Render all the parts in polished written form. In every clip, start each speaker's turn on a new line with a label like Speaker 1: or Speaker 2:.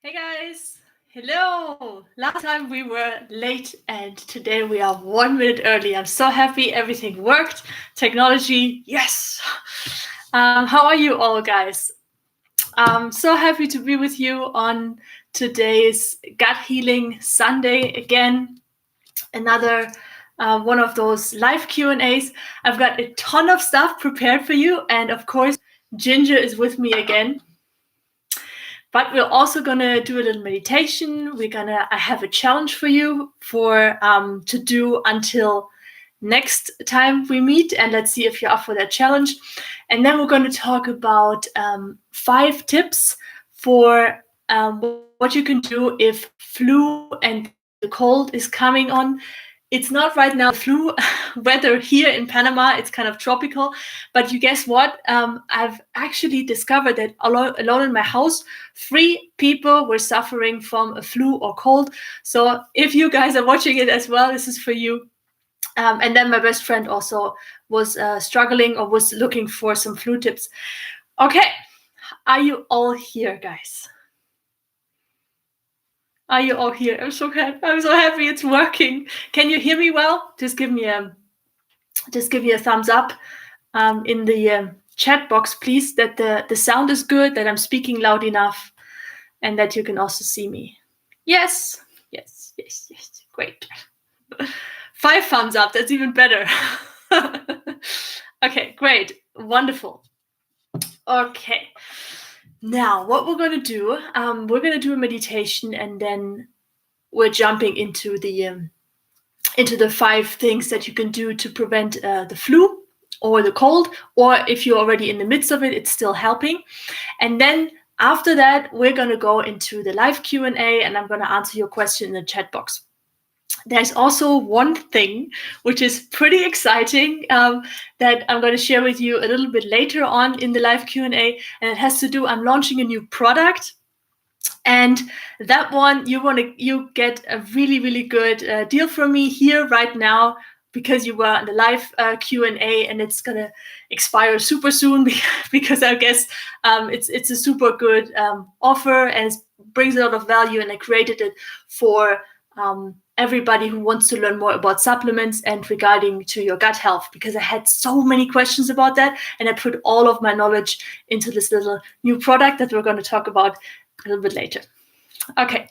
Speaker 1: Hey guys, hello. Last time we were late and today we are 1 minute early. I'm so happy everything worked. Technology, yes. How are you all, guys? I'm so happy to be with you on today's Gut Healing Sunday again. Another one of those live Q&As. I've got a ton of stuff prepared for you, and of course, Ginger is with me again. But we're also gonna do a little meditation. I have a challenge for you to do until next time we meet, and let's see if you're up for that challenge. And then we're going to talk about 5 tips for what you can do if flu and the cold is coming on. It's not right now flu weather here in Panama. It's kind of tropical. But you guess what? I've actually discovered that alone in my house, 3 people were suffering from a flu or cold. So if you guys are watching it as well, this is for you. And then my best friend also was struggling or was looking for some flu tips. Okay, are you all here, guys? Are you all here? I'm so happy it's working. Can you hear me well? Just give me a thumbs up in the chat box, please, that the sound is good, that I'm speaking loud enough, and that you can also see me. Yes. Great. 5 thumbs up. That's even better. Okay, great. Wonderful. Okay. Now, what we're going to do, we're going to do a meditation, and then we're jumping into the 5 things that you can do to prevent the flu or the cold, or if you're already in the midst of it, it's still helping. And then after that, we're going to go into the live Q&A, and I'm going to answer your question in the chat box. There's also one thing which is pretty exciting that I'm going to share with you a little bit later on in the live Q&A, and it has to do, I'm launching a new product, and that one you get a really good deal from me here right now, because you were on the live Q&A, and it's gonna expire super soon because I guess it's a super good offer, and it brings a lot of value, and I created it for everybody who wants to learn more about supplements and regarding to your gut health, because I had so many questions about that, and I put all of my knowledge into this little new product that we're going to talk about a little bit later. Okay.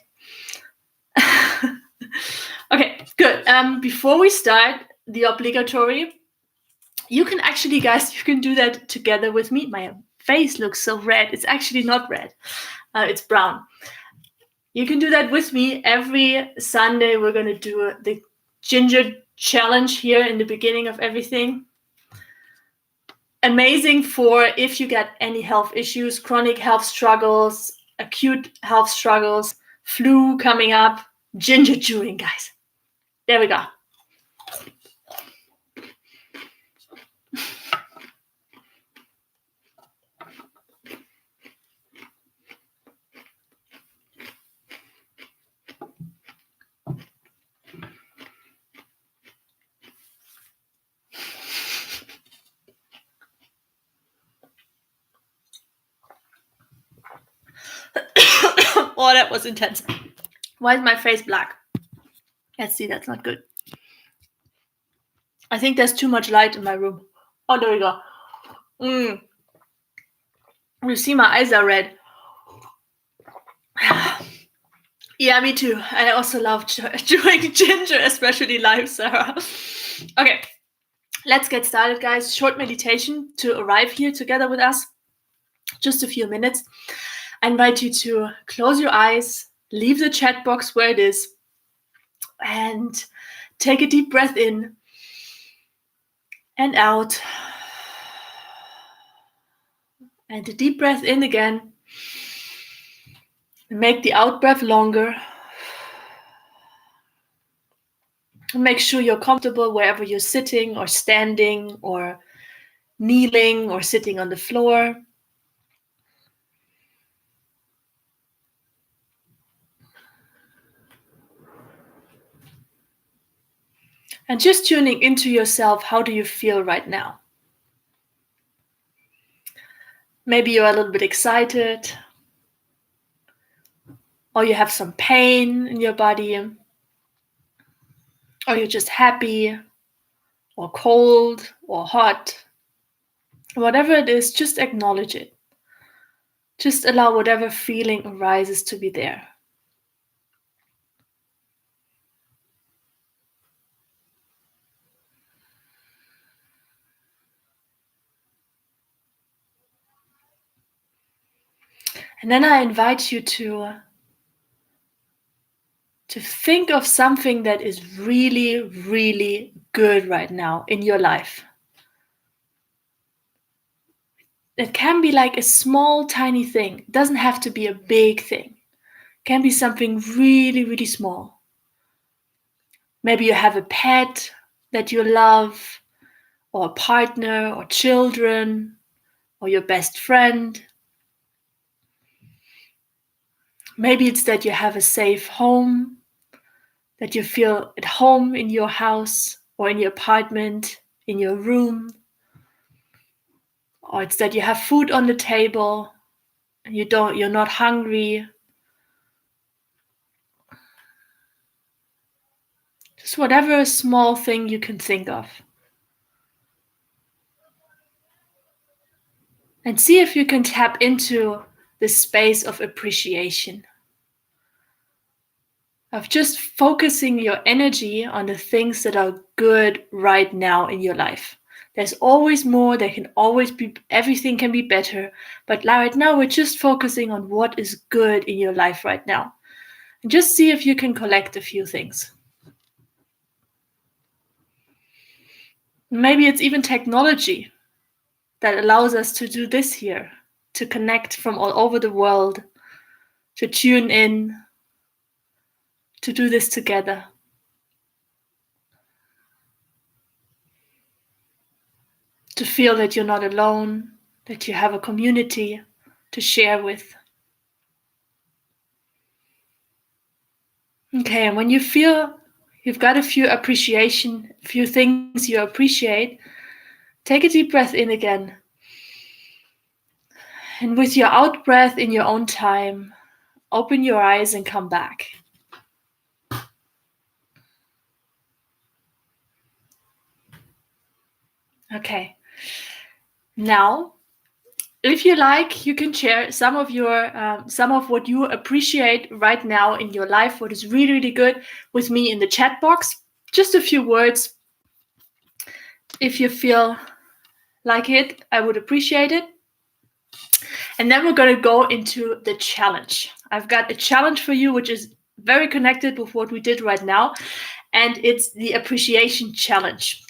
Speaker 1: Okay, good. Before we start the obligatory, you can actually, guys, you can do that together with me. My face looks so red. It's actually not red. It's brown. You can do that with me. Every Sunday, we're going to do the ginger challenge here in the beginning of everything. Amazing for if you get any health issues, chronic health struggles, acute health struggles, flu coming up, ginger chewing, guys. There we go. Oh, that was intense. Why is my face black? Let's see, that's not good. I think there's too much light in my room. Oh, there we go. You see my eyes are red. Yeah, me too. I also love chewing ginger, especially live, Sarah. Okay, let's get started, guys. Short meditation to arrive here together with us. Just a few minutes. I invite you to close your eyes, leave the chat box where it is, and take a deep breath in and out. And a deep breath in again. Make the out breath longer. Make sure you're comfortable wherever you're sitting or standing or kneeling or sitting on the floor. And just tuning into yourself, how do you feel right now? Maybe you're a little bit excited. or you have some pain in your body, or you're just happy, or cold, or hot. Whatever it is, just acknowledge it. Just allow whatever feeling arises to be there. And then I invite you to think of something that is really, really good right now in your life. It can be like a small, tiny thing. It doesn't have to be a big thing. It can be something really, really small. Maybe you have a pet that you love, or a partner, or children, or your best friend. Maybe it's that you have a safe home, that you feel at home in your house or in your apartment, in your room. Or it's that you have food on the table and you're not hungry. Just whatever small thing you can think of. And see if you can tap into this space of appreciation. Of just focusing your energy on the things that are good right now in your life. There's always more, there can always be, everything can be better. But right now we're just focusing on what is good in your life right now. And just see if you can collect a few things. Maybe it's even technology that allows us to do this here, to connect from all over the world, to tune in, to do this together. To feel that you're not alone, that you have a community to share with. Okay, and when you feel you've got a few things you appreciate, take a deep breath in again. And with your out breath in your own time, open your eyes and come back. Okay. Now, if you like, you can share some of what you appreciate right now in your life, what is really, really good, with me in the chat box. Just a few words. If you feel like it, I would appreciate it. And then we're going to go into the challenge. I've got a challenge for you, which is very connected with what we did right now, and it's the appreciation challenge.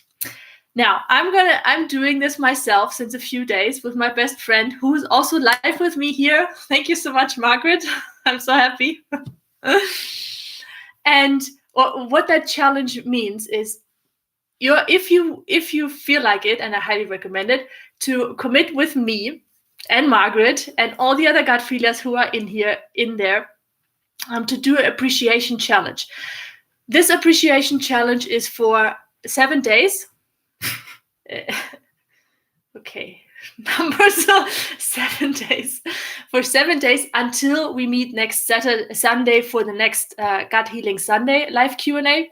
Speaker 1: Now, I'm doing this myself since a few days with my best friend, who's also live with me here. Thank you so much, Margaret. I'm so happy. And what that challenge means is, if you feel like it, and I highly recommend it, to commit with me and Margaret and all the other gut feelers who are in there, to do an appreciation challenge. This appreciation challenge is for 7 days. Okay, numbers. 7 days. For 7 days until we meet next Sunday for the next Gut Healing Sunday live Q&A.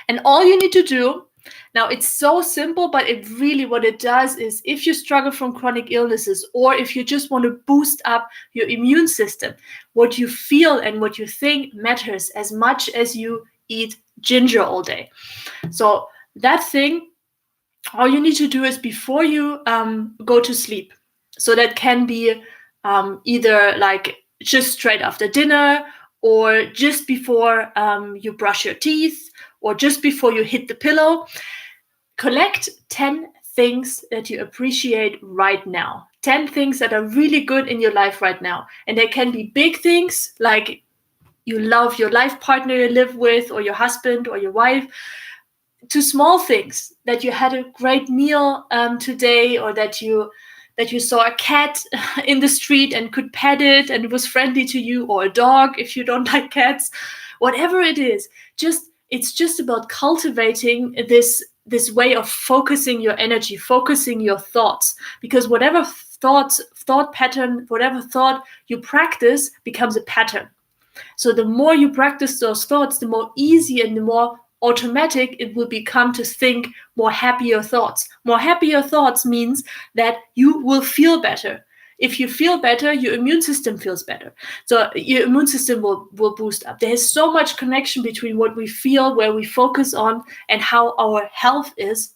Speaker 1: And all you need to do, now it's so simple, but what it does is, if you struggle from chronic illnesses, or if you just want to boost up your immune system, what you feel and what you think matters as much as you eat ginger all day. So that thing, all you need to do is before you go to sleep. So that can be either like just straight after dinner, or just before you brush your teeth, or just before you hit the pillow. Collect 10 things that you appreciate right now. 10 things that are really good in your life right now. And they can be big things, like you love your life partner you live with, or your husband or your wife, to small things, that you had a great meal today, or that you saw a cat in the street and could pet it and it was friendly to you, or a dog if you don't like cats. Whatever it is, it's just about cultivating this way of focusing your energy, focusing your thoughts, because whatever thought pattern, whatever thought you practice becomes a pattern. So the more you practice those thoughts, the more easy and the more automatic it will become to think more happier thoughts. More happier thoughts means that you will feel better. If you feel better, your immune system feels better. So your immune system will boost up. There is so much connection between what we feel, where we focus on, and how our health is.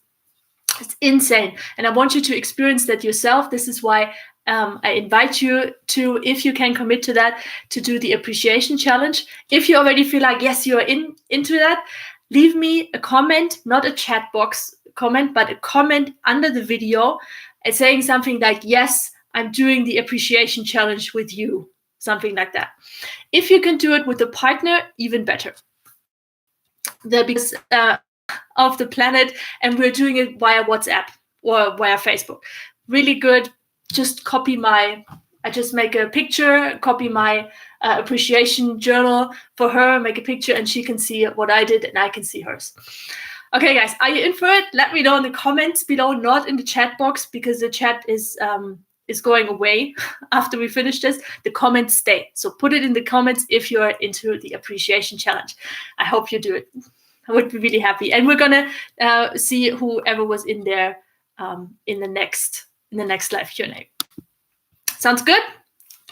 Speaker 1: It's insane. And I want you to experience that yourself. This is why I invite you to, if you can commit to that, to do the appreciation challenge. If you already feel like, yes, you're into that, leave me a comment, not a chat box comment, but a comment under the video and saying something like, yes, I'm doing the appreciation challenge with you, something like that. If you can do it with a partner, even better. Because of the planet, and we're doing it via WhatsApp or via Facebook. Really good. Just I just make a picture, copy my appreciation journal for her, make a picture, and she can see what I did and I can see hers. Okay, guys, are you in for it? Let me know in the comments below, not in the chat box, because the chat is going away after we finish this. The comments stay. So put it in the comments if you're into the appreciation challenge. I hope you do it. I would be really happy. And we're gonna see whoever was in there in the next live Q&A. Sounds good?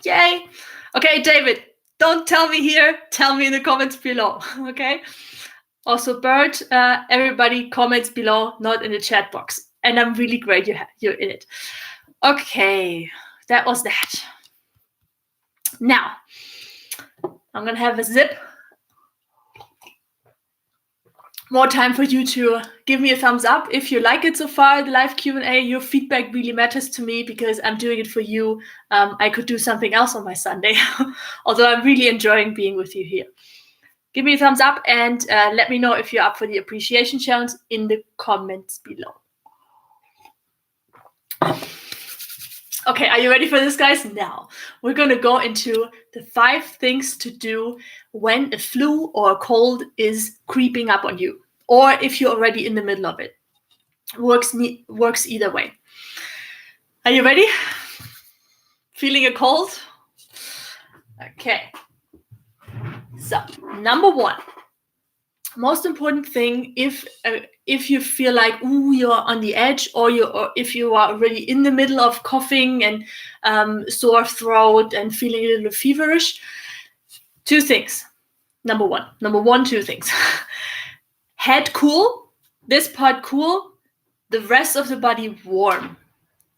Speaker 1: Yay! Okay, David, don't tell me here. Tell me in the comments below. Okay. Also, Bert, everybody comments below, not in the chat box. And I'm really glad you're in it. Okay, that was that. Now, I'm gonna have a sip. More time for you to give me a thumbs up if you like it so far, the live Q&A. Your feedback really matters to me because I'm doing it for you. I could do something else on my Sunday, although I'm really enjoying being with you here. Give me a thumbs up and let me know if you're up for the appreciation challenge in the comments below. Okay, are you ready for this, guys? Now, we're going to go into the 5 things to do when a flu or a cold is creeping up on you, or if you're already in the middle of it. Works either way. Are you ready? Feeling a cold? Okay. So, number 1. Most important thing, if you feel like you're on the edge, or if you are already in the middle of coughing and sore throat and feeling a little feverish, 2 things. Number one, 2 things. Head cool, this part cool, the rest of the body warm.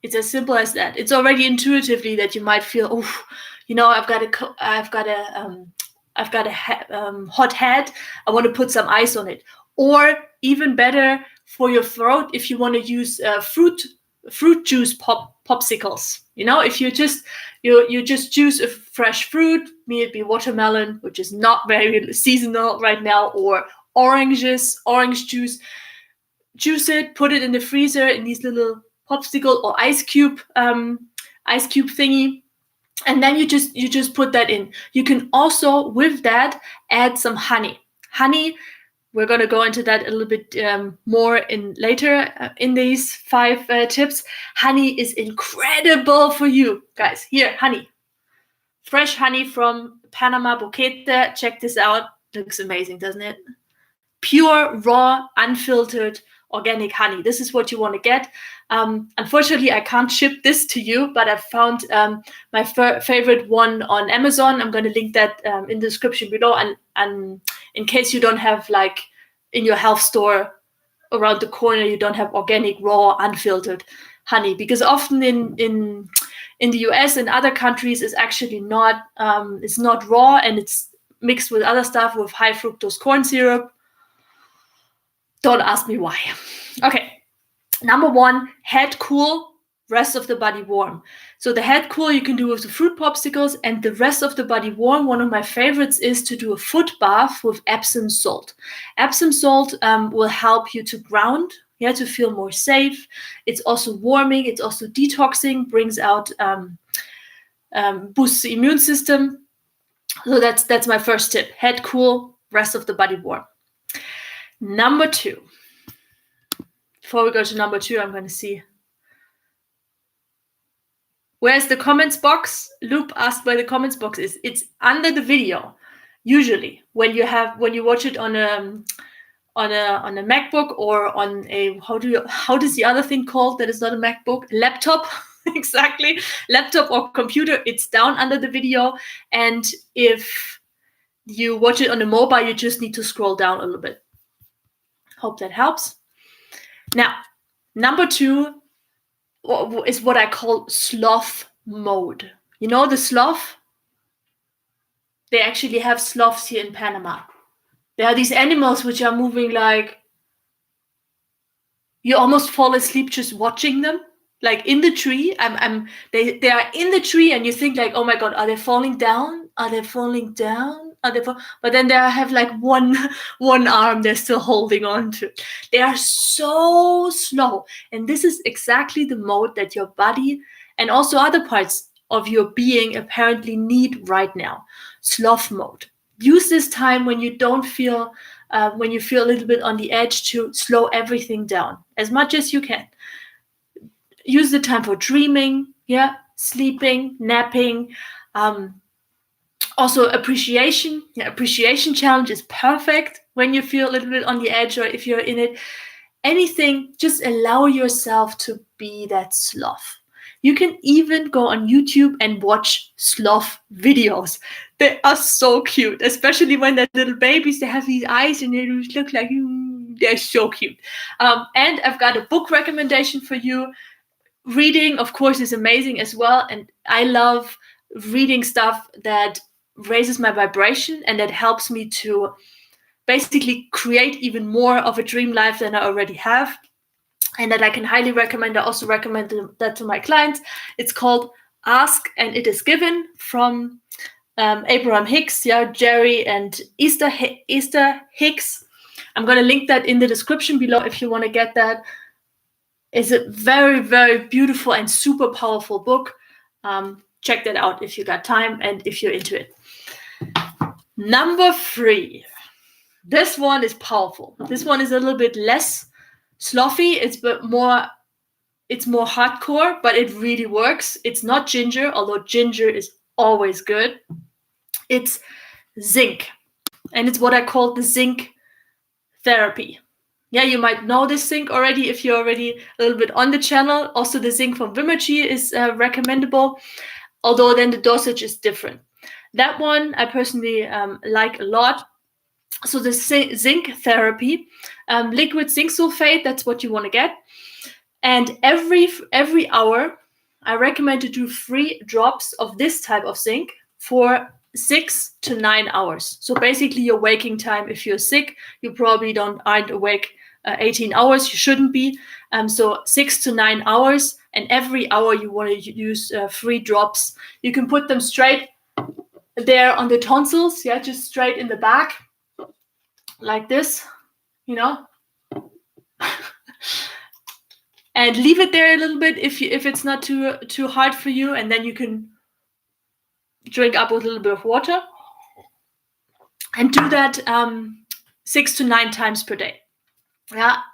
Speaker 1: It's as simple as that. It's already intuitively that you might feel, I've got a hot head. I want to put some ice on it. Or even better for your throat, if you want to use fruit juice popsicles. If you just juice a fresh fruit, may it be watermelon, which is not very seasonal right now, or orange juice. Juice it, put it in the freezer in these little popsicle or ice cube thingy. And then you just put that in. You can also, with that, add some honey. Honey, we're going to go into that a little bit more later in these 5 tips. Honey is incredible for you, guys. Here, honey. Fresh honey from Panama Boquete. Check this out. Looks amazing, doesn't it? Pure, raw, unfiltered, organic honey. This is what you want to get. Unfortunately, I can't ship this to you, but I found my favorite one on Amazon. I'm going to link that in the description below. And in case you don't have, like, in your health store around the corner, you don't have organic, raw, unfiltered honey, because often in the US and other countries, it's actually not it's not raw, and it's mixed with other stuff, with high fructose corn syrup. Don't ask me why. Okay. Number 1, head cool, rest of the body warm. So the head cool you can do with the fruit popsicles, and the rest of the body warm. One of my favorites is to do a foot bath with Epsom salt. Epsom salt will help you to ground, to feel more safe. It's also warming. It's also detoxing, brings out, boosts the immune system. So that's my first tip. Head cool, rest of the body warm. Number 2. Before we go to number 2, I'm going to see. Where's the comments box? Loop asked where the comments box is. It's under the video. Usually, when you watch it on a MacBook or on a how does the other thing called that is not a MacBook? Laptop. Exactly, laptop or computer, it's down under the video. And if you watch it on a mobile, you just need to scroll down a little bit. Hope that helps. Now, number 2 is what I call sloth mode. You know the sloth? They actually have sloths here in Panama. There are these animals which are moving like you almost fall asleep just watching them. Like in the tree, they are in the tree, and you think like, oh my god, are they falling down? Are they falling down? But then they have like one arm they're still holding on to. They are so slow, and this is exactly the mode that your body and also other parts of your being apparently need right now. Sloth mode. Use this time when you don't feel, when you feel a little bit on the edge, to slow everything down as much as you can. Use the time for dreaming, sleeping, napping. Also appreciation. Appreciation challenge is perfect when you feel a little bit on the edge, or if you're in it. Anything, just allow yourself to be that sloth. You can even go on YouTube and watch sloth videos. They are so cute, especially when they're little babies. They have these eyes and they look like, they're so cute. And I've got a book recommendation for you. Reading, of course, is amazing as well. And I love reading stuff that raises my vibration and that helps me to basically create even more of a dream life than I already have. And that I can highly recommend. I also recommend that to my clients. It's called Ask and It Is Given, from Abraham Hicks, Jerry and Easter Hicks. I'm going to link that in the description below if you want to get that. It's a very, very beautiful and super powerful book. Check that out if you got time and if you're into it. Number 3. This one is powerful. This one is a little bit less slothy. It's more hardcore, but it really works. It's not ginger, although ginger is always good. It's zinc, and it's what I call the zinc therapy. Yeah, you might know this zinc already if you're already a little bit on the channel. Also, the zinc from Vimergy is recommendable, although then the dosage is different. That one I personally like a lot. So the zinc therapy, liquid zinc sulfate, that's what you want to get. And every hour, I recommend to do 3 drops of this type of zinc for 6 to 9 hours. So basically your waking time. If you're sick, you probably aren't awake 18 hours. You shouldn't be. So 6 to 9 hours, and every hour you want to use 3 drops. You can put them straight there on the tonsils, just straight in the back, like this, and leave it there a little bit if it's not too hard for you, and then you can drink up with a little bit of water, and do that 6 to 9 times per day.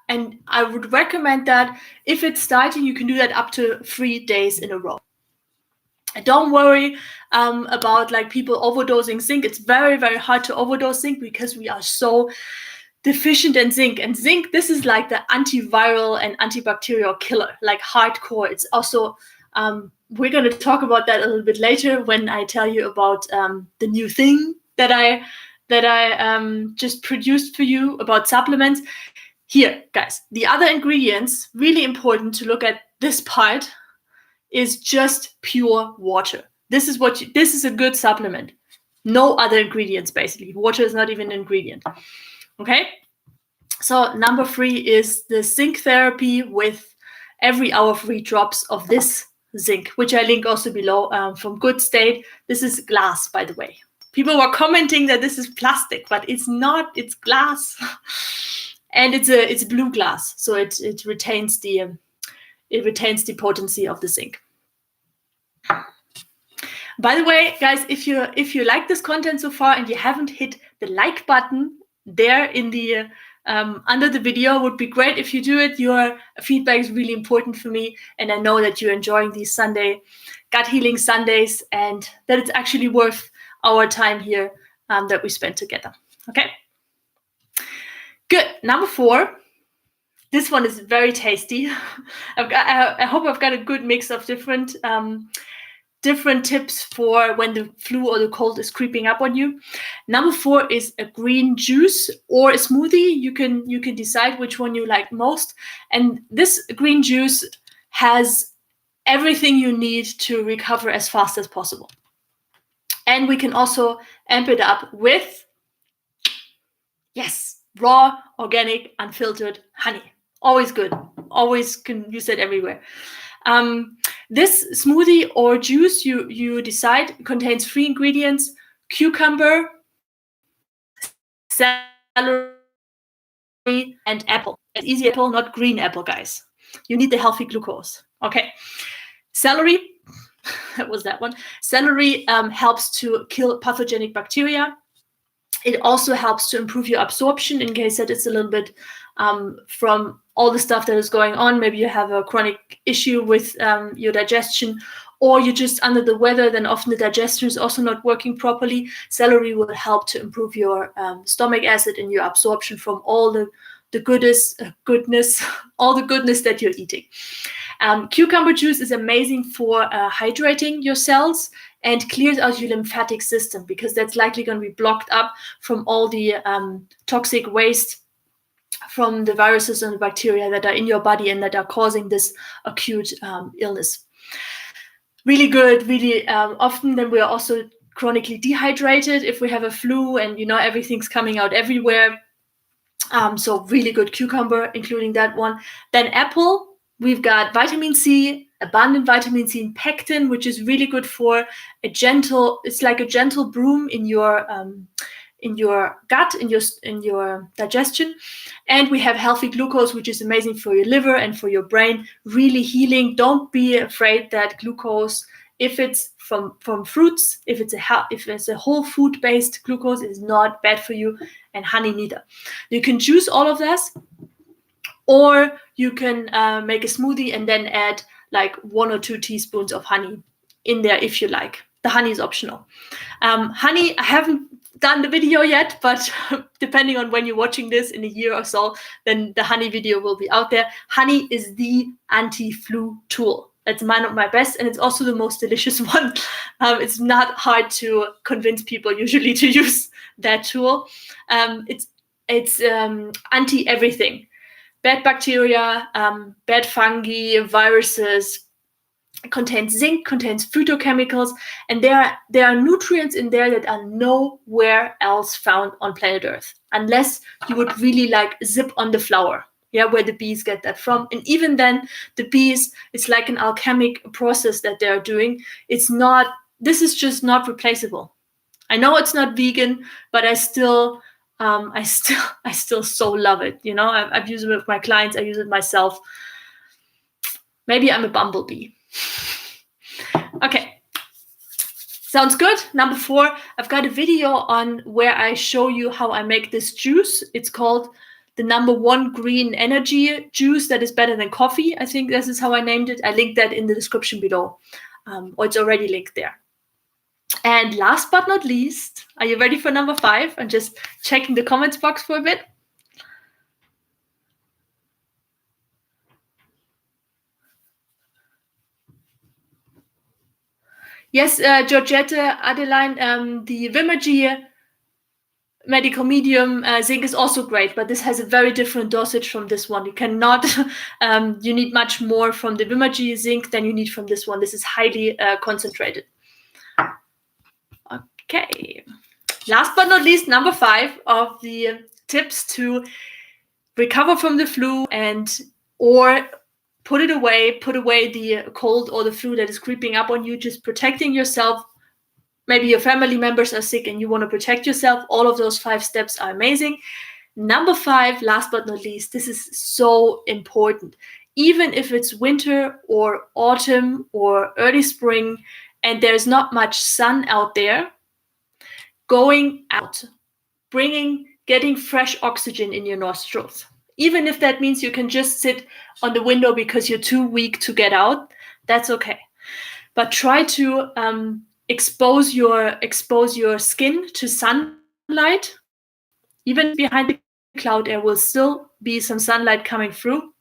Speaker 1: And I would recommend that if it's starting, you can do that up to 3 days in a row. And don't worry about like people overdosing zinc. It's very, very hard to overdose zinc because we are so deficient in zinc. And zinc, this is like the antiviral and antibacterial killer, like hardcore. It's also, we're going to talk about that a little bit later when I tell you about the new thing that I just produced for you about supplements. Here, guys, the other ingredients, really important to look at this part, is just pure water. This is a good supplement. No other ingredients, basically. Water is not even an ingredient. Okay? So number 3 is the zinc therapy with every hour 3 drops of this zinc, which I link also below, from Good State. This is glass, by the way. People were commenting that this is plastic, but it's not. It's glass. And it's blue glass, so it retains the potency of the zinc. By the way, guys, if you like this content so far and you haven't hit the like button there in the under the video, would be great if you do it. Your feedback is really important for me, and I know that you're enjoying these Sunday gut healing Sundays, and that it's actually worth our time here that we spend together. Okay. Good. Number 4. This one is very tasty. I hope I've got a good mix of different tips for when the flu or the cold is creeping up on you. Number 4 is a green juice or a smoothie. You can decide which one you like most. And this green juice has everything you need to recover as fast as possible. And we can also amp it up with, yes, raw, organic, unfiltered honey. Always good. Always can use it everywhere. This smoothie or juice, you decide, contains 3 ingredients: cucumber, celery, and apple. It's easy apple, not green apple, guys. You need the healthy glucose. Okay. Celery, that was that one. Celery helps to kill pathogenic bacteria. It also helps to improve your absorption in case that it's a little bit from all the stuff that is going on. Maybe you have a chronic issue with your digestion, or you're just under the weather, then often the digestion is also not working properly. Celery will help to improve your stomach acid and your absorption from all the goodness, all the goodness that you're eating. Cucumber juice is amazing for hydrating your cells and clears out your lymphatic system, because that's likely going to be blocked up from all the toxic waste from the viruses and the bacteria that are in your body and that are causing this acute illness. Really good, really often then we are also chronically dehydrated if we have a flu and everything's coming out everywhere. So really good cucumber, including that one. Then apple, we've got vitamin C, abundant vitamin C and pectin, which is really good for it's like a gentle broom in your gut, in your digestion. And we have healthy glucose, which is amazing for your liver and for your brain, really healing. Don't be afraid that glucose, if it's from fruits, if it's a whole food based glucose, is not bad for you, and honey neither. You can juice all of this, or you can make a smoothie and then add like 1 or 2 teaspoons of honey in there if you like. The honey is optional. Honey, I haven't done the video yet, but depending on when you're watching this, in a year or so, then the honey video will be out there. Honey is the anti-flu tool. It's one of my best, and it's also the most delicious one. It's not hard to convince people usually to use that tool. It's anti everything. Bad bacteria, bad fungi, viruses. It contains zinc, contains phytochemicals, and there are nutrients in there that are nowhere else found on planet Earth, unless you would really like zip on the flower, where the bees get that from. And even then, the bees, it's like an alchemic process that they're doing. This is just not replaceable. I know it's not vegan, but I still so love it. I've used it with my clients. I use it myself. Maybe I'm a bumblebee. Okay. Sounds good. Number 4, I've got a video on where I show you how I make this juice. It's called the number 1 green energy juice that is better than coffee. I think this is how I named it. I linked that in the description below, or it's already linked there. And last but not least, are you ready for number 5? I'm just checking the comments box for a bit. Yes, Georgette, Adeline, the Vimergy medical medium zinc is also great, but this has a very different dosage from this one. You cannot, you need much more from the Vimergy zinc than you need from this one. This is highly concentrated. Okay. Last but not least, number 5 of the tips to recover from the flu or put away the cold or the flu that is creeping up on you, just protecting yourself. Maybe your family members are sick and you want to protect yourself. All of those 5 steps are amazing. Number 5, last but not least, this is so important. Even if it's winter or autumn or early spring and there's not much sun out there, going out, getting fresh oxygen in your nostrils. Even if that means you can just sit on the window because you're too weak to get out, that's okay. But try to expose your skin to sunlight. Even behind the cloud air will still be some sunlight coming through,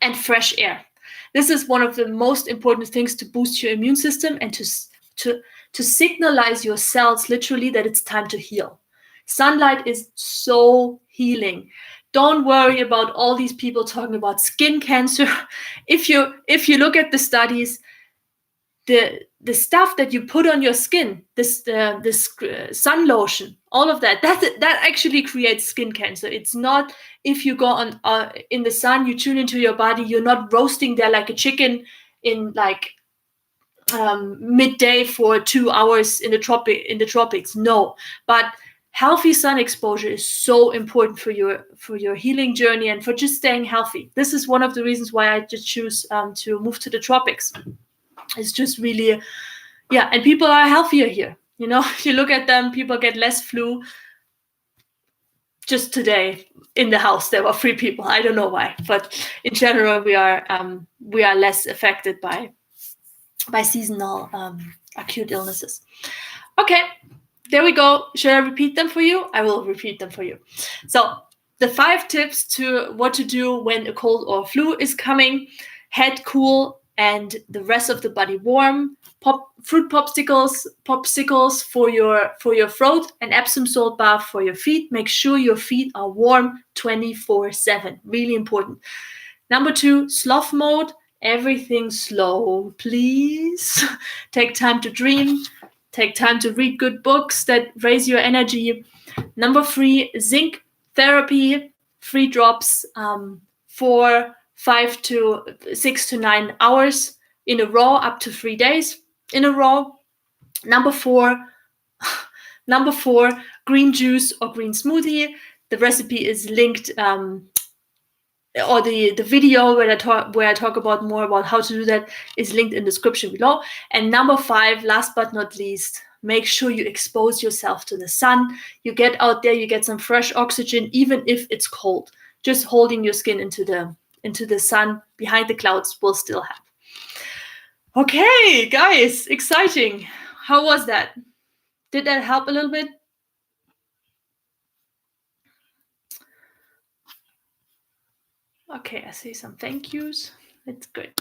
Speaker 1: and fresh air. This is one of the most important things to boost your immune system and to signalize your cells literally that it's time to heal. Sunlight is so healing. Don't worry about all these people talking about skin cancer. If you look at the studies, the stuff that you put on your skin, this sun lotion, all of that actually creates skin cancer. It's not, if you go on in the sun, you tune into your body, you're not roasting there like a chicken in like midday for 2 hours in the tropics. No, but healthy sun exposure is so important for your healing journey and for just staying healthy. This is one of the reasons why I just choose to move to the tropics. It's just really, yeah, and people are healthier here. You know, if you look at them, people get less flu. Just today in the house there were 3 people. I don't know why, but in general we are less affected by seasonal acute illnesses. Okay, there we go. Should I repeat them for you? I will repeat them for you. So the 5 tips to what to do when a cold or flu is coming: head cool and the rest of the body warm. Fruit popsicles for your throat, and Epsom salt bath for your feet. Make sure your feet are warm 24/7. Really important. Number 2, sloth mode. Everything slow, please. Take time to dream. Take time to read good books that raise your energy. Number 3, zinc therapy. 3 drops for 5 to 6 to 9 hours in a row, up to 3 days in a row. Number 4, green juice or green smoothie. The recipe is linked, or the video where I talk about more about how to do that is linked in the description below. And number 5, last but not least, make sure you expose yourself to the sun. You get out there, you get some fresh oxygen, even if it's cold. Just holding your skin into the sun behind the clouds will still help. Okay, guys, exciting. How was that? Did that help a little bit? Okay, I see some thank yous. That's good.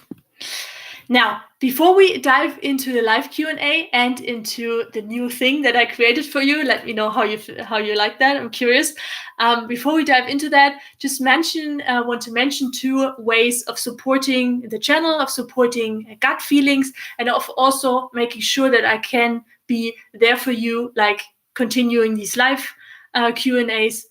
Speaker 1: Now, before we dive into the live Q&A and into the new thing that I created for you, let me know how you like that. I'm curious. Before we dive into that, just want to mention 2 ways of supporting the channel, of supporting gut feelings, and of also making sure that I can be there for you, like continuing these live Q&As.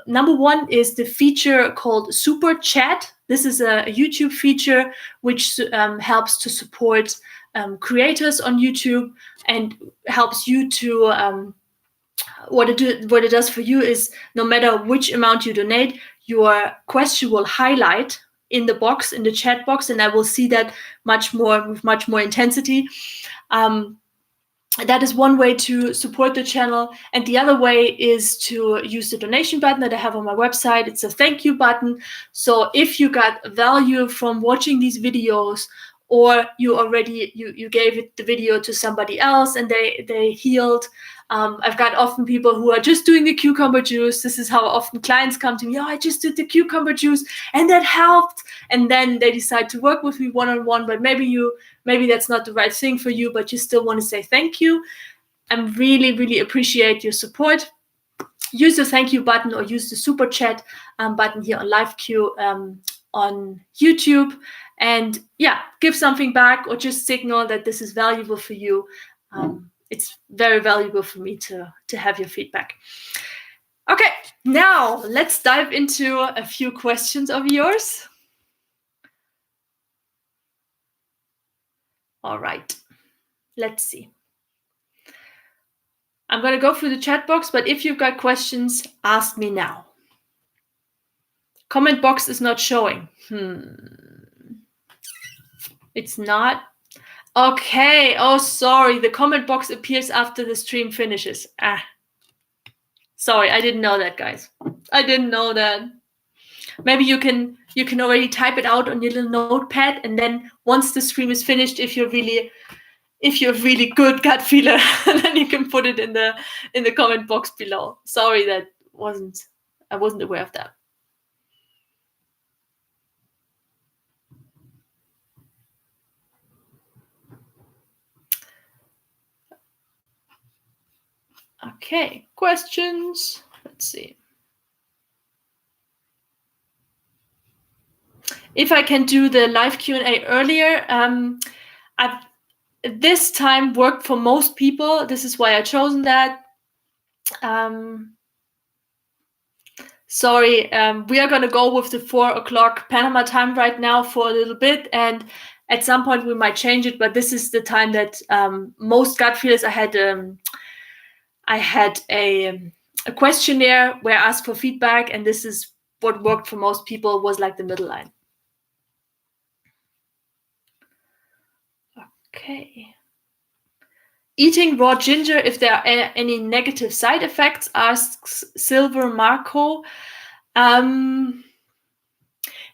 Speaker 1: Number 1 is the feature called Super Chat. This is a YouTube feature which helps to support creators on YouTube and helps you to what it does for you is, no matter which amount you donate, your question will highlight in the box, in the chat box, and I will see that with much more intensity. That is one way to support the channel. And the other way is to use the donation button that I have on my website. It's a thank you button. So if you got value from watching these videos, or you gave the video to somebody else and they healed. I've got often people who are just doing the cucumber juice. This is how often clients come to me. Oh, I just did the cucumber juice and that helped. And then they decide to work with me one-on-one, but maybe that's not the right thing for you, but you still want to say thank you. I really, really appreciate your support. Use the thank you button or use the super chat button here on live Q on YouTube. And yeah, give something back or just signal that this is valuable for you. It's very valuable for me to have your feedback. Okay, now let's dive into a few questions of yours. All right, let's see. I'm going to go through the chat box, but if you've got questions, ask me now. Comment box is not showing. It's not. Okay. Oh, sorry. The comment box appears after the stream finishes. Sorry, I didn't know that, guys. I didn't know that. Maybe you can already type it out on your little notepad, and then once the stream is finished, if you're really if you're a really good gut feeler, then you can put it in the comment box below. Sorry, I wasn't aware of that. Okay, questions. Let's see. If I can do the live Q&A earlier, I've this time worked for most people. This is why I chosen that. Sorry, we are going to go with the 4 o'clock Panama time right now for a little bit, and at some point we might change it, but this is the time that most gut feelers. I had a questionnaire where I asked for feedback, and this is what worked for most people, was like the middle line. Okay. Eating raw ginger, if there are any negative side effects, asks Silver Marco.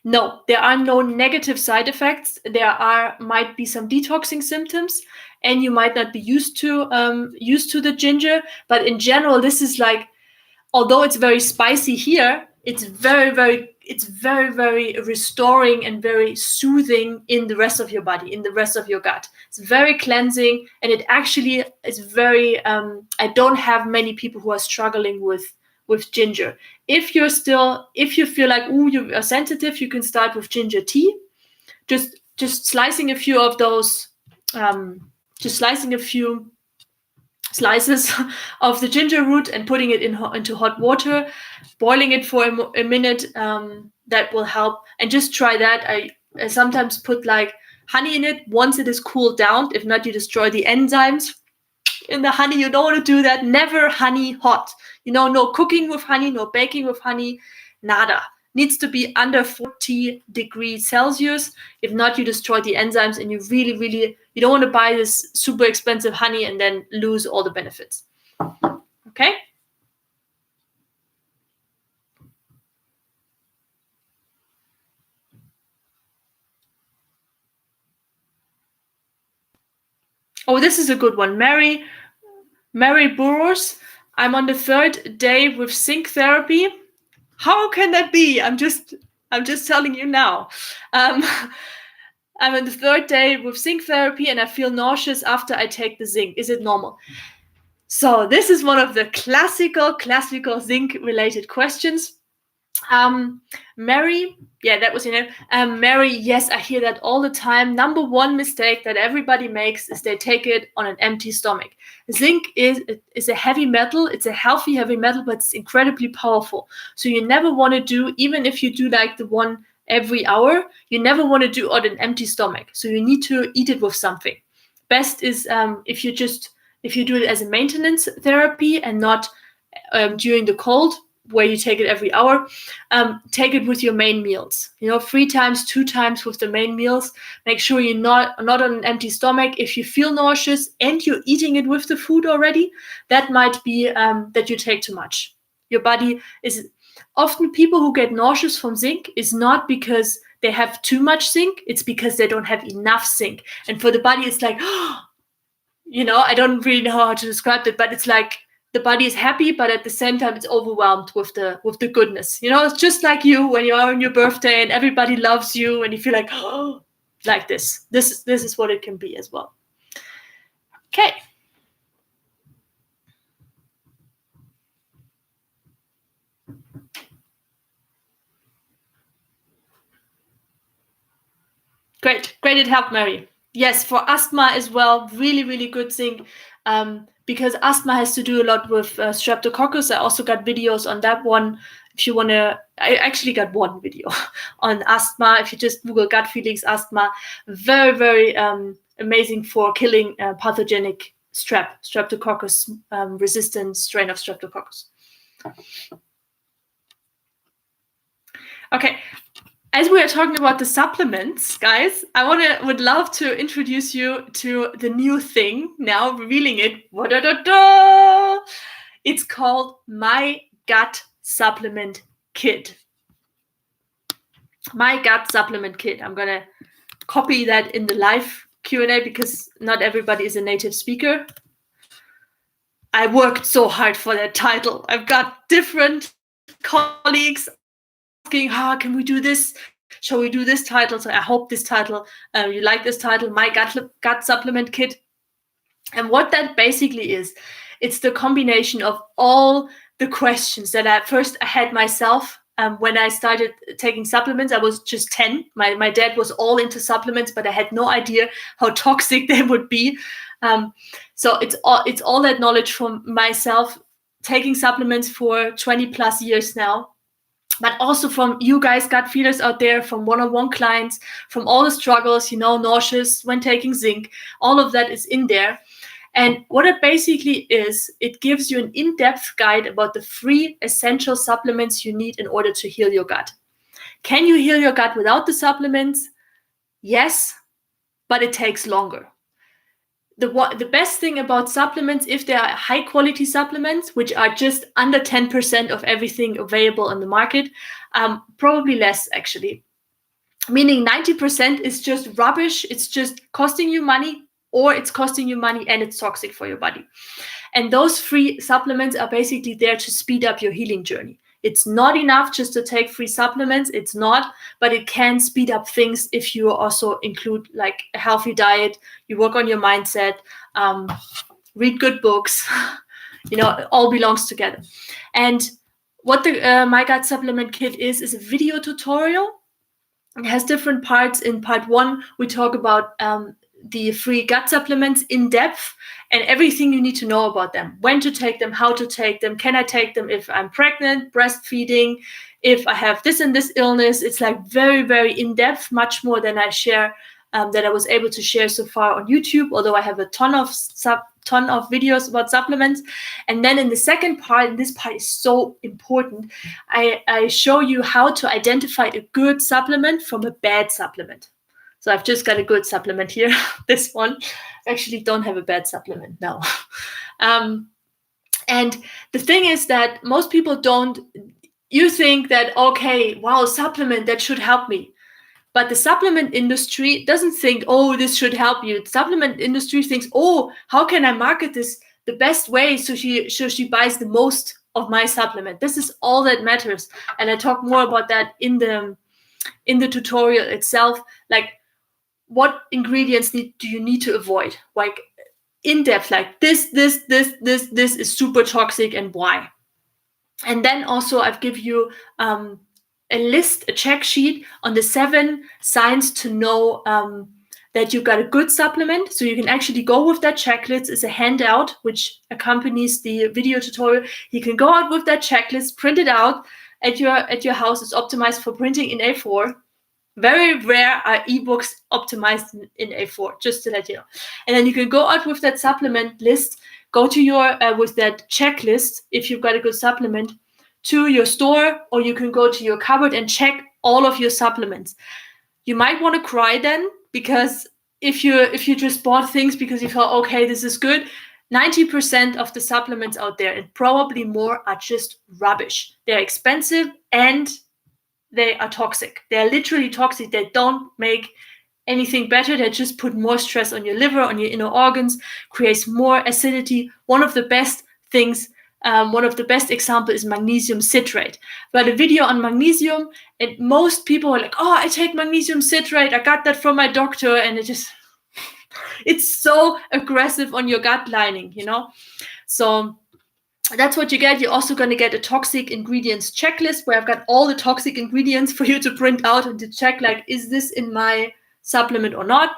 Speaker 1: No, there are no negative side effects. There might be some detoxing symptoms, and you might not be used to the ginger. But in general, this is like, although it's very spicy here, it's very, very restoring and very soothing in the rest of your body, in the rest of your gut. It's very cleansing, and it actually is very. I don't have many people who are struggling with ginger. If you feel like, you are sensitive, you can start with ginger tea. Just slicing a few of those, slicing a few slices of the ginger root and putting it into hot water, boiling it for a minute. That will help. And just try that. I sometimes put like honey in it once it is cooled down. If not, you destroy the enzymes in the honey. You don't want to do that. Never honey hot. No cooking with honey, no baking with honey, nada. Needs to be under 40 degrees Celsius. If not, you destroy the enzymes, and you really, you don't want to buy this super expensive honey and then lose all the benefits. Okay? Oh, this is a good one. Mary Burrows. I'm on the 3rd day with Zinc Therapy. How can that be? I'm just telling you now. I'm on the 3rd day with Zinc Therapy, and I feel nauseous after I take the zinc. Is it normal? So this is one of the classical zinc-related questions. Mary, yeah, that was your name. Mary, yes, I hear that all the time. Number one mistake that everybody makes is they take it on an empty stomach. Zinc is a heavy metal. It's a healthy heavy metal, but it's incredibly powerful. So you never want to do, even if you do like the one every hour, you never want to do on an empty stomach. So you need to eat it with something. Best is if you do it as a maintenance therapy and not during the cold, where you take it every hour, take it with your main meals. 3 times, 2 times with the main meals. Make sure you're not on an empty stomach. If you feel nauseous and you're eating it with the food already, that might be that you take too much. Your body is often, people who get nauseous from zinc is not because they have too much zinc. It's because they don't have enough zinc. And for the body, it's like, I don't really know how to describe it, but it's like, the body is happy, but at the same time, it's overwhelmed with the goodness. It's just like you when you are on your birthday and everybody loves you, and you feel like, oh, like this. This is what it can be as well. Okay. Great it helped, Mary. Yes, for asthma as well, really good zinc. Because asthma has to do a lot with streptococcus. I also got videos on that one. If you want to, I actually got one video on asthma. If you just Google gut feelings asthma, very amazing for killing pathogenic streptococcus resistant strain of streptococcus. Okay. As we are talking about the supplements, guys, I would love to introduce you to the new thing now, revealing it. It's called My Gut Supplement Kit. My Gut Supplement Kit. I'm gonna copy that in the live Q&A because not everybody is a native speaker. I worked so hard for that title. I've got different colleagues asking, can we do this? Shall we do this title? So I hope this title, you like this title, My Gut Supplement Kit. And what that basically is, it's the combination of all the questions that I had myself. When I started taking supplements, I was just 10. My dad was all into supplements, but I had no idea how toxic they would be. So it's all that knowledge from myself, taking supplements for 20 plus years now, but also from you guys, gut feelers out there, from one-on-one clients, from all the struggles, nauseous when taking zinc, all of that is in there. And what it basically is, it gives you an in-depth guide about the 3 essential supplements you need in order to heal your gut. Can you heal your gut without the supplements? Yes, but it takes longer. The best thing about supplements, if they are high-quality supplements, which are just under 10% of everything available on the market, probably less actually, meaning 90% is just rubbish. It's just costing you money, or it's costing you money and it's toxic for your body. And those free supplements are basically there to speed up your healing journey. It's not enough just to take free supplements. It's not, but it can speed up things if you also include like a healthy diet, you work on your mindset, read good books, it all belongs together. And what the My Gut Supplement Kit is a video tutorial. It has different parts. In part 1, we talk about the free gut supplements in depth and everything you need to know about them, when to take them, how to take them, can I take them if I'm pregnant, breastfeeding, if I have this and this illness. It's like very, very in depth, much more than I share, that I was able to share so far on YouTube, although I have a ton of videos about supplements. And then in the second part, and this part is so important, I show you how to identify a good supplement from a bad supplement. So I've just got a good supplement here. This one. I actually don't have a bad supplement now. And the thing is that most people you think that, okay, wow, supplement, that should help me. But the supplement industry doesn't think, oh, this should help you. The supplement industry thinks, oh, how can I market this the best way so she buys the most of my supplement? This is all that matters. And I talk more about that in the tutorial itself. Like, what ingredients do you need to avoid? Like in depth, like this is super toxic and why. And then also I've give you a check sheet on the 7 signs to know that you've got a good supplement. So you can actually go with that checklist. It's a handout which accompanies the video tutorial. You can go out with that checklist, print it out at your house. It's optimized for printing in A4. Very rare are ebooks optimized in A4, just to let you know. And then you can go out with that supplement list, go to your, with that checklist, if you've got a good supplement, to your store, or you can go to your cupboard and check all of your supplements. You might want to cry then, because if you just bought things because you thought, okay, this is good, 90% of the supplements out there, and probably more, are just rubbish. They're expensive and they are toxic. They are literally toxic. They don't make anything better. They just put more stress on your liver, on your inner organs, creates more acidity. One of the best things, one of the best examples is magnesium citrate. But a video on magnesium, and most people are like, oh, I take magnesium citrate. I got that from my doctor. And it's so aggressive on your gut lining, So that's what you get. You're also going to get a toxic ingredients checklist where I've got all the toxic ingredients for you to print out and to check, like, is this in my supplement or not?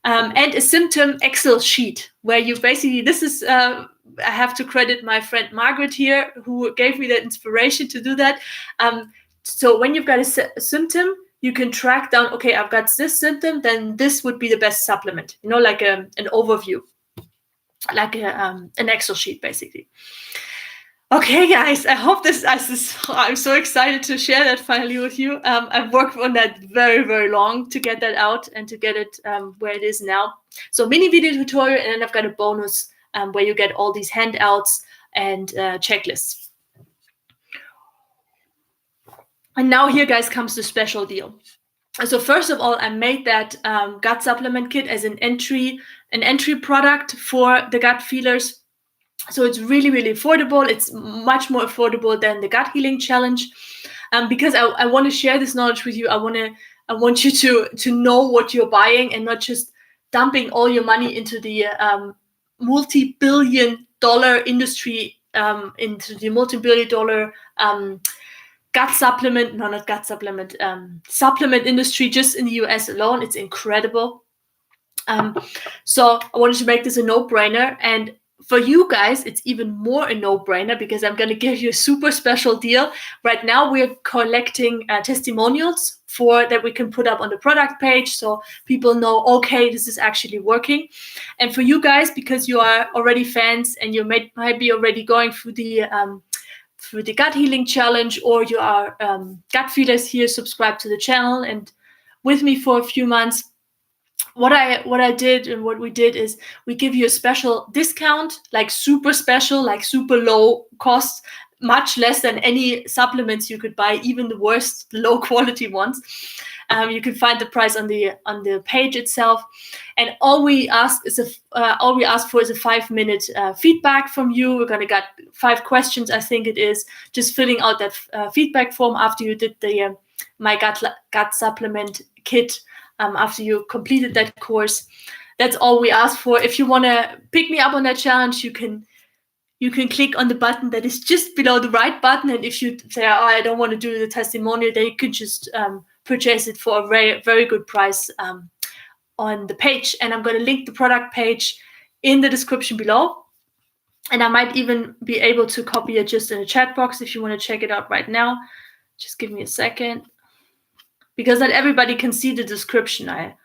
Speaker 1: And a symptom Excel sheet where you basically, this is, I have to credit my friend Margaret here, who gave me the inspiration to do that. So when you've got a symptom, you can track down, okay, I've got this symptom, then this would be the best supplement, like an overview, like an Excel sheet, basically. Okay, guys, I hope I'm so excited to share that finally with you. I've worked on that very, very long to get that out and to get it where it is now. So mini video tutorial, and then I've got a bonus where you get all these handouts and checklists. And now here, guys, comes the special deal. So first of all, I made that gut supplement kit as an entry product for the gut feelers. So it's really, really affordable. It's much more affordable than the gut healing challenge. Because I want to share this knowledge with you. I want you to know what you're buying and not just dumping all your money into the multi-billion-dollar industry, into the multi-billion-dollar supplement industry just in the US alone. It's incredible. So I wanted to make this a no-brainer, and for you guys, it's even more a no-brainer because I'm going to give you a super special deal. Right now, we're collecting testimonials for that we can put up on the product page so people know, okay, this is actually working. And for you guys, because you are already fans and you might be already going through the gut healing challenge, or you are gut feelers here, subscribe to the channel and with me for a few months, what I did and what we did is we give you a special discount, like super special, like super low cost, much less than any supplements you could buy, even the worst low quality ones. You can find the price on the page itself, and all we ask for is a 5-minute feedback from you. We're gonna get 5 questions, I think it is, just filling out that feedback form after you did the my gut supplement kit. After you completed that course. That's all we ask for. If you want to pick me up on that challenge, you can click on the button that is just below the right button. And if you say, oh, I don't want to do the testimonial, then you can just purchase it for a very, very good price on the page. And I'm going to link the product page in the description below. And I might even be able to copy it just in a chat box if you want to check it out right now. Just give me a second. Because not everybody can see the description, I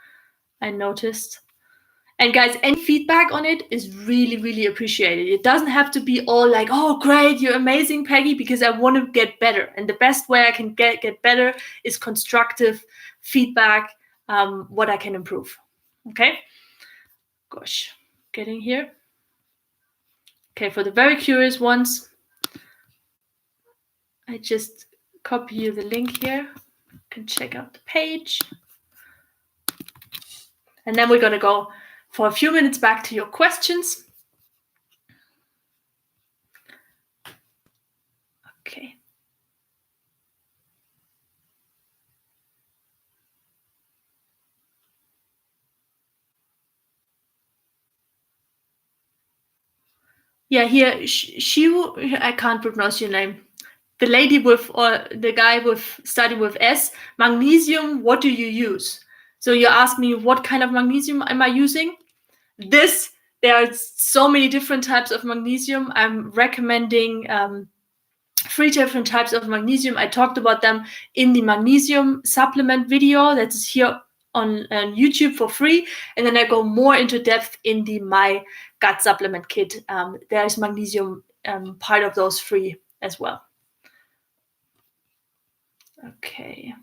Speaker 1: noticed. And guys, any feedback on it is really, really appreciated. It doesn't have to be all like, oh, great, you're amazing, Peggy, because I want to get better. And the best way I can get better is constructive feedback, what I can improve. Okay? Gosh, getting here. Okay, for the very curious ones, I just copy you the link here. You can check out the page. And then we're going to go for a few minutes back to your questions. Okay. Yeah, here, I can't pronounce your name. The lady with, or the guy with, starting with S, magnesium, what do you use? So you ask me, what kind of magnesium am I using? There are so many different types of magnesium. I'm recommending 3 different types of magnesium. I talked about them in the magnesium supplement video that is here on YouTube for free. And then I go more into depth in the My Gut Supplement Kit. There is magnesium part of those 3 as well. Okay.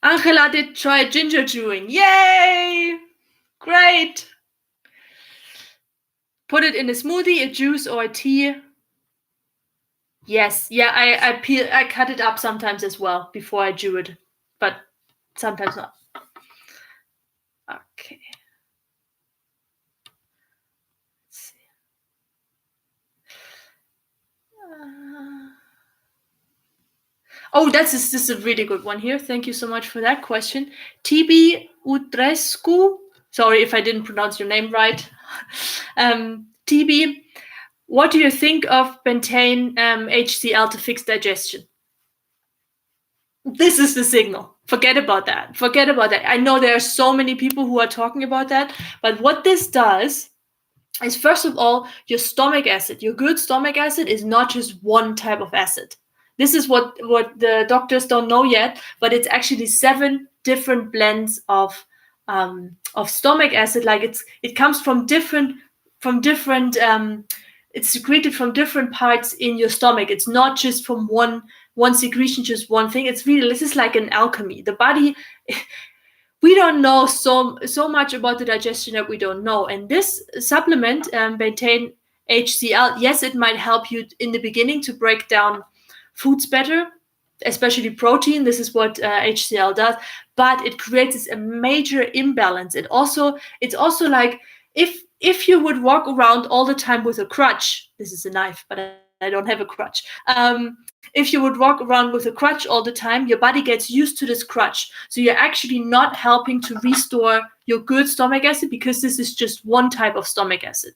Speaker 1: Angela did try ginger chewing. Yay! Great! Put it in a smoothie, a juice, or a tea. Yes, yeah, I cut it up sometimes as well before I chew it, but sometimes not. Okay. Let's see. Oh, this is a really good one here. Thank you so much for that question. TB Utrescu. Sorry if I didn't pronounce your name right. TB, what do you think of bentane HCl to fix digestion? This is the signal. Forget about that. Forget about that. I know there are so many people who are talking about that, but what this does is, first of all, your stomach acid, your good stomach acid, is not just one type of acid. This is what the doctors don't know yet, but it's actually 7 different blends of stomach acid. Like it comes from different it's secreted from different parts in your stomach. It's not just from one secretion, just one thing. It's really, this is like an alchemy. The body, we don't know so much about the digestion that we don't know. And this supplement, bentane HCl, yes, it might help you in the beginning to break down foods better, especially protein. This is what HCl does, but it creates a major imbalance. It's also like if you would walk around all the time with a crutch, this is a knife, but I don't have a crutch. If you would walk around with a crutch all the time, your body gets used to this crutch. So you're actually not helping to restore your good stomach acid, because this is just one type of stomach acid.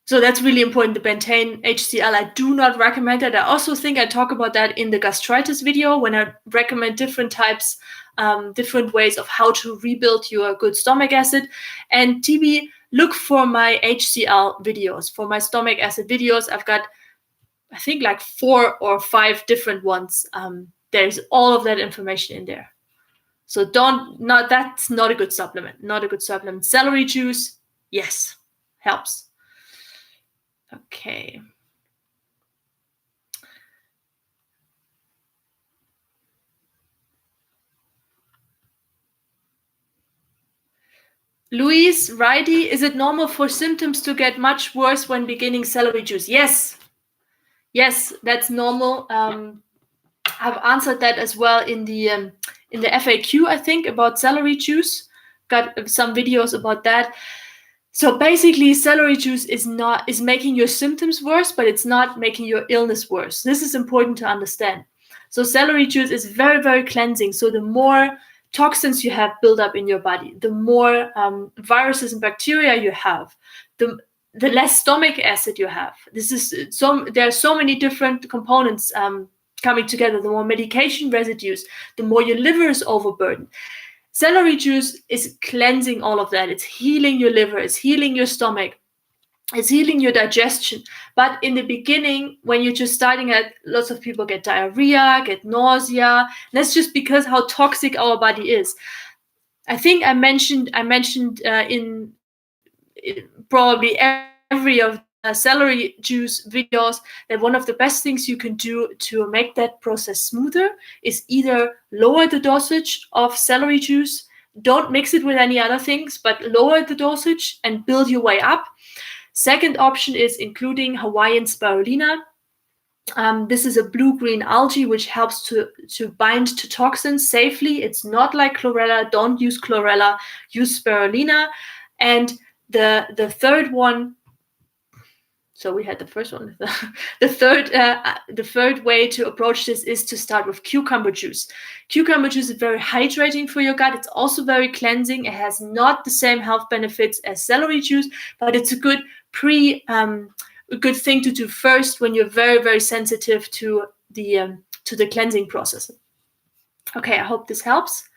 Speaker 1: So that's really important, the bentane HCl. I do not recommend it. I also think I talk about that in the gastritis video when I recommend different types, different ways of how to rebuild your good stomach acid. And TB, look for my HCl videos, for my stomach acid videos. I've got, I think, like 4 or 5 different ones. There's all of that information in there. So that's not a good supplement, not a good supplement. Celery juice, yes, helps. Okay. Louise, righty, is it normal for symptoms to get much worse when beginning celery juice? Yes. Yes, that's normal. I've answered that as well in the FAQ, I think, about celery juice. Got some videos about that. So basically, celery juice is making your symptoms worse, but it's not making your illness worse. This is important to understand. So celery juice is very, very cleansing. So the more toxins you have built up in your body, the more viruses and bacteria you have, the less stomach acid you have. There are so many different components coming together. The more medication residues, the more your liver is overburdened. Celery juice is cleansing all of that. It's healing your liver, it's healing your stomach, it's healing your digestion. But in the beginning, when you're just starting out, lots of people get diarrhea, get nausea. And that's just because how toxic our body is. I think I mentioned in probably every of the celery juice videos that one of the best things you can do to make that process smoother is either lower the dosage of celery juice, don't mix it with any other things, but lower the dosage and build your way up. Second option is including Hawaiian spirulina. This is a blue-green algae which helps to bind to toxins safely. It's not like chlorella. Don't use chlorella. Use spirulina. And the third one. So we had the first one. The third way to approach this is to start with cucumber juice. Cucumber juice is very hydrating for your gut. It's also very cleansing. It has not the same health benefits as celery juice, but it's a good good thing to do first when you're very, very sensitive to the cleansing process. Okay, I hope this helps.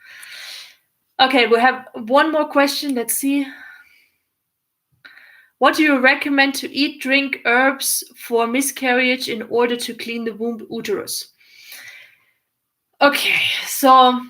Speaker 1: Okay, we have one more question. Let's see. What do you recommend to eat, drink herbs for miscarriage in order to clean the womb uterus? Okay, so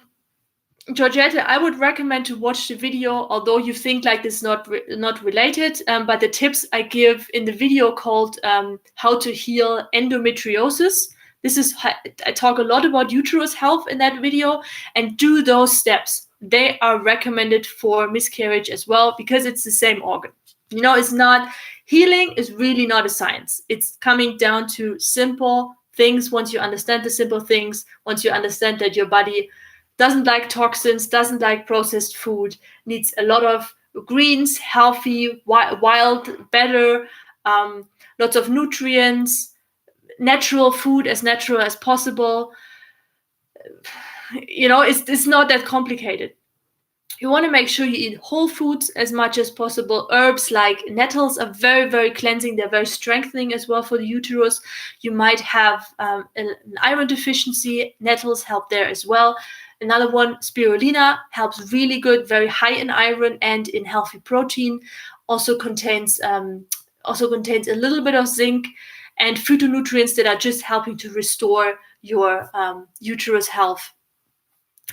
Speaker 1: Georgette, I would recommend to watch the video, although you think like this is not related, but the tips I give in the video called How to Heal Endometriosis. I talk a lot about uterus health in that video, and do those steps. They are recommended for miscarriage as well, because it's the same organ. You know, it's not, healing is really not a science. It's coming down to simple things. Once you understand the simple things, once you understand that your body doesn't like toxins, doesn't like processed food, needs a lot of greens, healthy, wild, better, lots of nutrients, natural food, as natural as possible. You know, it's not that complicated. You want to make sure you eat whole foods as much as possible. Herbs like nettles are very, very cleansing. They're very strengthening as well for the uterus. You might have an iron deficiency. Nettles help there as well. Another one, spirulina, helps really good, very high in iron and in healthy protein. Also contains a little bit of zinc and phytonutrients that are just helping to restore your uterus health.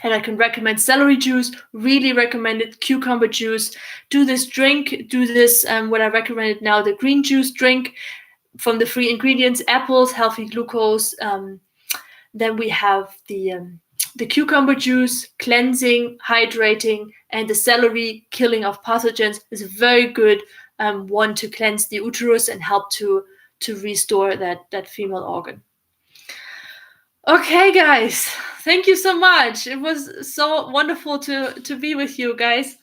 Speaker 1: And I can recommend celery juice, really recommend it, cucumber juice. Do this drink, what I recommended now, the green juice drink from the free ingredients, apples, healthy glucose. Then we have the cucumber juice, cleansing, hydrating, and the celery, killing of pathogens, is a very good one to cleanse the uterus and help to restore that female organ. Okay, guys, thank you so much. It was so wonderful to be with you guys.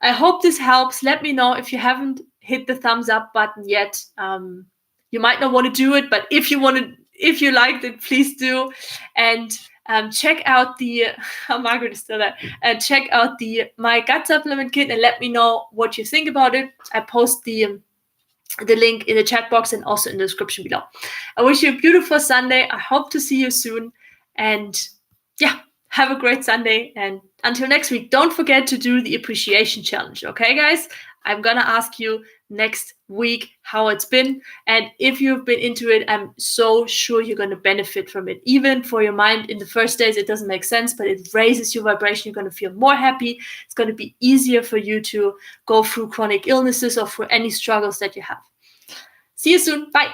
Speaker 1: I hope this helps. Let me know if you haven't hit the thumbs up button yet. You might not want to do it, but if you liked it, please do. And check out the Margaret is still there. Check out the My Gut Supplement Kit and let me know what you think about it. I post the link in the chat box and also in the description below. I wish you a beautiful Sunday. I hope to see you soon. And yeah, have a great Sunday. And until next week, don't forget to do the appreciation challenge. Okay, guys? I'm going to ask you next week how it's been. And if you've been into it, I'm so sure you're going to benefit from it. Even for your mind, in the first days, it doesn't make sense, but it raises your vibration. You're going to feel more happy. It's going to be easier for you to go through chronic illnesses or for any struggles that you have. See you soon. Bye.